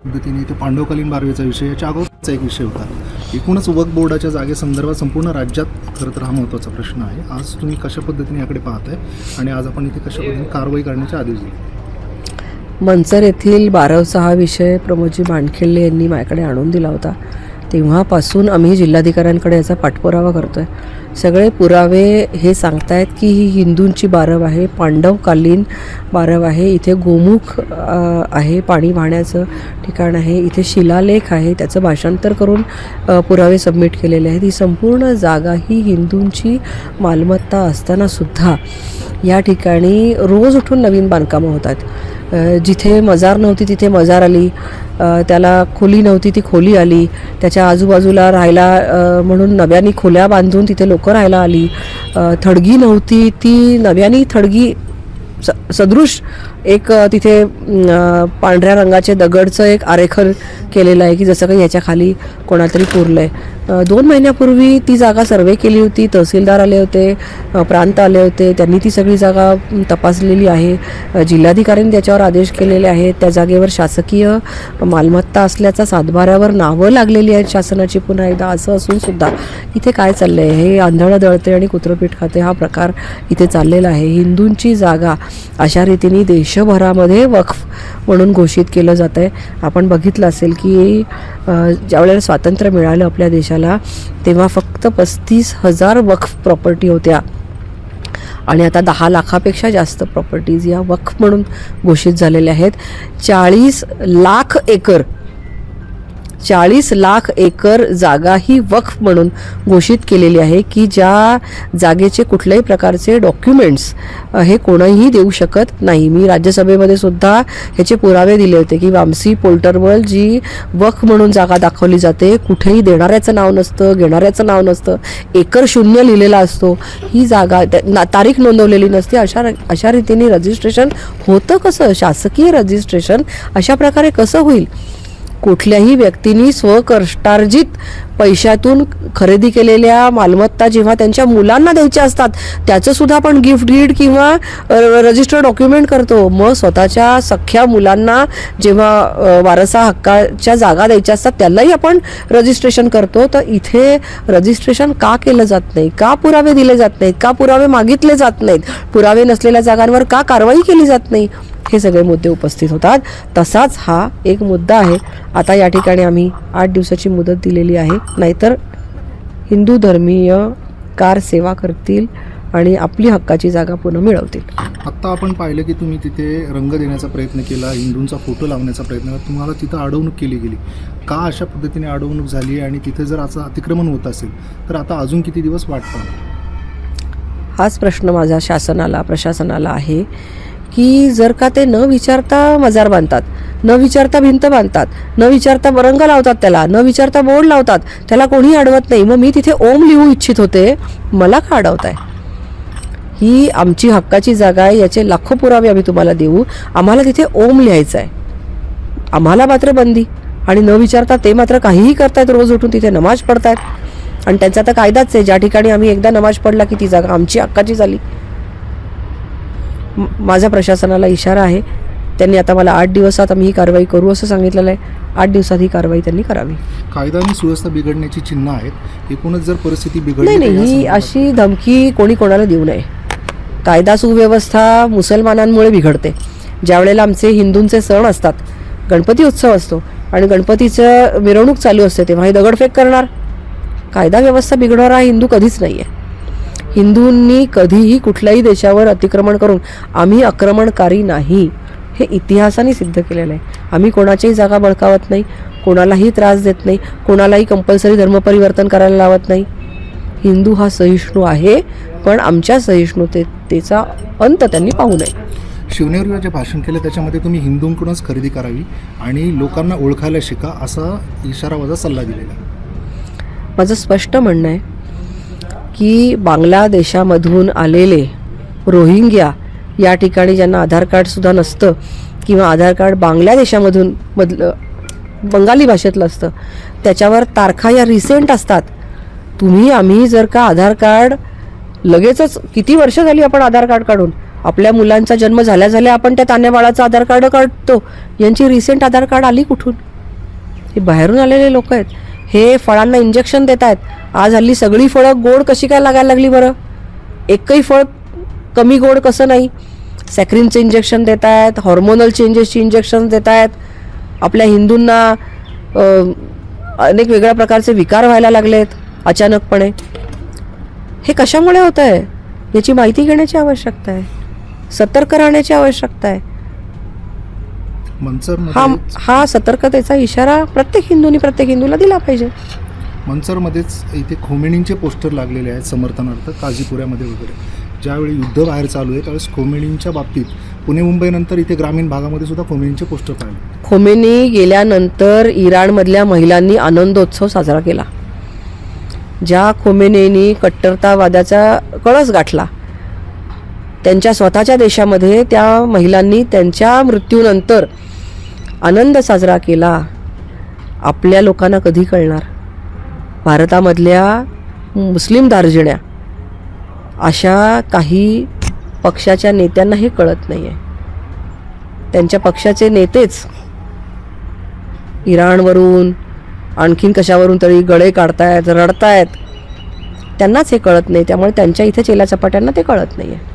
पद्धतीने इथे पांडवकालीन बारवेचा विषय याच्या अगोदरचा एक विषय होता. एकूणच वक्फ बोर्डाच्या जागेसंदर्भात संपूर्ण राज्यात खरं तर हा महत्त्वाचा प्रश्न आहे. आज तुम्ही कशा पद्धतीने याकडे पाहताय आणि आज आपण इथे कशा पद्धतीने कारवाई करण्याचे आदेश दिले? मंचर येथील बारवचा हा विषय प्रमोदजी मांडखिल्ले यांनी माझ्याकडे आणून दिला होता. तेव्हापासून आम्ही जिल्हाधिकाऱ्यांकडे याचा पाठपुरावा करतो आहे. सगळे पुरावे हे सांगतायत की ही हिंदूंची बारव आहे, पांडवकालीन बारव आहे. इथे गोमुख आहे, पाणी वाहण्याचं ठिकाण आहे. इथे शिलालेख आहे, त्याचं भाषांतर करून पुरावे सबमिट केलेले आहेत. ही संपूर्ण जागा ही हिंदूंची मालमत्ता असतानासुद्धा या ठिकाणी रोज उठून नवीन बांधकामं होतात. जिथे मजार नव्हती तिथे मजार आली, त्याला खोली नव्हती ती खोली आली, त्याच्या आजूबाजूला राहायला म्हणून नव्याने खोल्या बांधून तिथे लोकं राहायला आली. थडगी नव्हती ती नव्याने थडगी सदृश एक तिथे पांढऱ्या रंगाचे दगडचं एक आरेखन केलेलं आहे की जसं काही याच्या खाली कोणातरी पुरलं आहे. 2 महिन्यापूर्वी ती जागा सर्वे केली होती. तहसीलदार आले होते, प्रांत आले होते, त्यांनी ती सगळी जागा तपासलेली आहे. जिल्हाधिकाऱ्यांनी त्याच्यावर आदेश केलेले आहेत. त्या जागेवर शासकीय मालमत्ता असल्याचा सातबाऱ्यावर नावं लागलेली आहेत शासनाची. पुन्हा एकदा असं असून सुद्धा इथे काय चाललं आहे, हे आंधळं दळते आणि कुत्रपीठ खाते हा प्रकार इथे चाललेला आहे. हिंदूंची जागा अशा रीतीने देशभरामध्ये वक्फ म्हणून घोषित केलं जातं आहे. आपण बघितलं असेल की ज्यावेळेला स्वातंत्र्य मिळालं आपल्या देशाला तेव्हा फक्त 35,000 वक्फ प्रॉपर्टी होत्या आणि आता 10 लाखापेक्षा जास्त प्रॉपर्टीज या वक्फ म्हणून घोषित झालेल्या आहेत. 40 लाख एकर जागा ही वक्फ म्हणून घोषित केलेली आहे की ज्या जागेचे कुठल्याही प्रकारचे डॉक्युमेंट्स हे कोणीही देऊ शकत नाही. मी राज्यसभेमध्ये सुद्धा ह्याचे पुरावे दिले होते की वामसी पोर्टलवर जी वक्फ म्हणून जागा दाखवली जाते, कुठेही देणाऱ्याचं नाव नसतं, घेणाऱ्याचं नाव नसतं, एकर शून्य लिहिलेला असतो. ही जागा तारीख नोंदवलेली नसते. अशा रीतीने रजिस्ट्रेशन होतं कसं? शासकीय रजिस्ट्रेशन अशा प्रकारे कसं होईल? कुठल्याही व्यक्तींनी स्वकष्टार्जित पैशातून खरेदी केलेल्या मालमत्ता जेव्हा त्यांच्या मुलांना द्यायच्या असतात त्याचं सुद्धा आपण गिफ्ट डीड किंवा रजिस्टर डॉक्युमेंट करतो. मग स्वतःच्या सख्ख्या मुलांना जेव्हा वारसा हक्काच्या जागा द्यायच्या असतात त्यालाही आपण रजिस्ट्रेशन करतो. तर इथे रजिस्ट्रेशन का केलं जात नाही? का पुरावे दिले जात नाहीत? का पुरावे मागितले जात नाहीत? पुरावे नसलेल्या जागांवर का कारवाई केली जात नाही? हे सगळे मुद्दे उपस्थित होतात. तसाच हा एक मुद्दा आहे. आता या ठिकाणी आम्ही 8 दिवसाची मुदत दिलेली आहे, नाहीतर हिंदू धर्मीय कार सेवा करतील आणि आपली हक्काची जागा पुन्हा मिळवतील. आत्ता आपण पाहिलं की तुम्ही तिथे रंग देण्याचा प्रयत्न केला, हिंदूंचा फोटो लावण्याचा प्रयत्न केला, तुम्हाला तिथं अडवणूक केली गेली. का अशा पद्धतीने अडवणूक झाली आणि तिथे जर असं अतिक्रमण होत असेल तर आता अजून किती दिवस वाट पाहणार? हाच प्रश्न माझा शासनाला प्रशासनाला आहे की जर का ते न विचारता मजार बांधतात, न विचारता भिंत बांधतात, न विचारता रंग लावतात, त्याला न विचारता बोर्ड लावतात, त्याला कोणी अडवत नाही. मग मी तिथे ओम लिहू इच्छित होते, मला का अडवताय? ही आमची हक्काची जागा आहे, याचे लाखो पुरावे आम्ही तुम्हाला देऊ. आम्हाला तिथे ओम लिहायचं आहे, आम्हाला मात्र बंदी. आणि न विचारता ते मात्र काहीही करतायत. रोज उठून तिथे नमाज पडतायत आणि त्यांचा तर कायदाच आहे, ज्या ठिकाणी आम्ही एकदा नमाज पडला की ती जागा आमची हक्काची झाली. माझा प्रशासनाला इशारा आहे. त्यांनी आता मला 8 दिवसात आम्ही ही कारवाई करू असं सांगितलेलं आहे. 8 दिवसात ही कारवाई त्यांनी करावी. कायदा आणि सुव्यवस्था बिघडण्याची चिन्ह आहेत. एकूणच जर परिस्थिती बिघडली नाही, ही अशी धमकी कोणी कोणाला देऊ नये. कायदा सुव्यवस्था मुसलमानांमुळे बिघडते. ज्या वेळेला आमचे हिंदूंचे सण असतात, गणपती उत्सव असतो आणि गणपतीचं मिरवणूक चालू असते तेव्हा हे दगडफेक करणार. कायदा व्यवस्था बिघडवणारा हिंदू कधीच नाही आहे. हिंदूंनी कधीही कुठल्याही देशावर अतिक्रमण करून आम्ही आक्रमणकारी नाही हे इतिहासाने सिद्ध केलेलं आहे. आम्ही कोणाच्याही जागा बळकावत नाही, कोणालाही त्रास देत नाही, कोणालाही कंपल्सरी धर्मपरिवर्तन करायला लावत नाही. हिंदू हा सहिष्णू आहे, पण आमच्या सहिष्णुतेचा अंत त्यांनी पाहू नये. शिवनेरीवर जे भाषण केलं त्याच्यामध्ये तुम्ही हिंदूंकडूनच खरेदी करावी आणि लोकांना ओळखायला शिका असा इशारा वजा सल्ला दिलेला आहे. माझं स्पष्ट म्हणणं आहे की बांगलादेशामधून आलेले रोहिंग्या या ठिकाणी ज्यांना आधार कार्डसुद्धा नसतं किंवा आधार कार्ड बांगलादेशामधून बंगाली भाषेतलं असतं त्याच्यावर तारखा या रिसेंट असतात. आम्ही जर का आधार कार्ड लगेचच किती वर्ष झाली आपण आधार कार्ड काढून आपल्या मुलांचा जन्म झाल्या झाल्या आपण त्या तान्ह्या बाळाचं आधार कार्ड काढतो. यांची रिसेंट आधार कार्ड आली कुठून? हे बाहेरून आलेले लोक आहेत. हे फळांना इंजेक्शन देत आहेत. आज हल्ली सगळी फळं गोड कशी काय लागायला लागली बरं? एकही फळ कमी गोड कसं नाही? सॅक्रिनचं इंजेक्शन देत आहेत, हॉर्मोनल चेंजेसची इंजेक्शन देत आहेत. आपल्या हिंदूंना अनेक वेगळ्या प्रकारचे विकार व्हायला लागलेत अचानकपणे. हे कशामुळे होतं आहे याची माहिती घेण्याची आवश्यकता आहे, सतर्क राहण्याची आवश्यकता आहे. मनसरमध्ये हा सतर्कतेचा इशारा प्रत्येक हिंदूला दिला पाहिजे. मनसरमध्येच इथे खोमेनींचे पोस्टर लागलेले आहेत समर्थनार्थ काझीपुऱ्यामध्ये वगैरे. ज्यावेळी युद्ध बाहेर चालू आहे त्यावेळेस खोमेनींच्या बाबतीत पुणे मुंबईनंतर इथे ग्रामीण भागामध्ये सुद्धा खोमेनींचे पोस्टर पाहिले. खोमेनी गेल्यानंतर इराणमधल्या महिलांनी आनंदोत्सव साजरा केला. ज्या खोमेनींनी कट्टरतावादाचा कळस गाठला, त्यांच्या स्वतःच्या देशामध्ये त्या महिलांनी त्यांच्या मृत्यूनंतर आनंद साजरा केला. आपल्या लोकांना कधी कळणार? भारतामधल्या मुस्लिम दार्जिण्या अशा काही पक्षाच्या नेत्यांना हे कळत नाही आहे. त्यांच्या पक्षाचे नेतेच इराणवरून आणखीन कशावरून तरी गळे काढतायत, रडतायत. त्यांनाच हे कळत नाही. त्यामुळे त्यांच्या इथे चेलाचपाट्यांना ते कळत नाही आहे.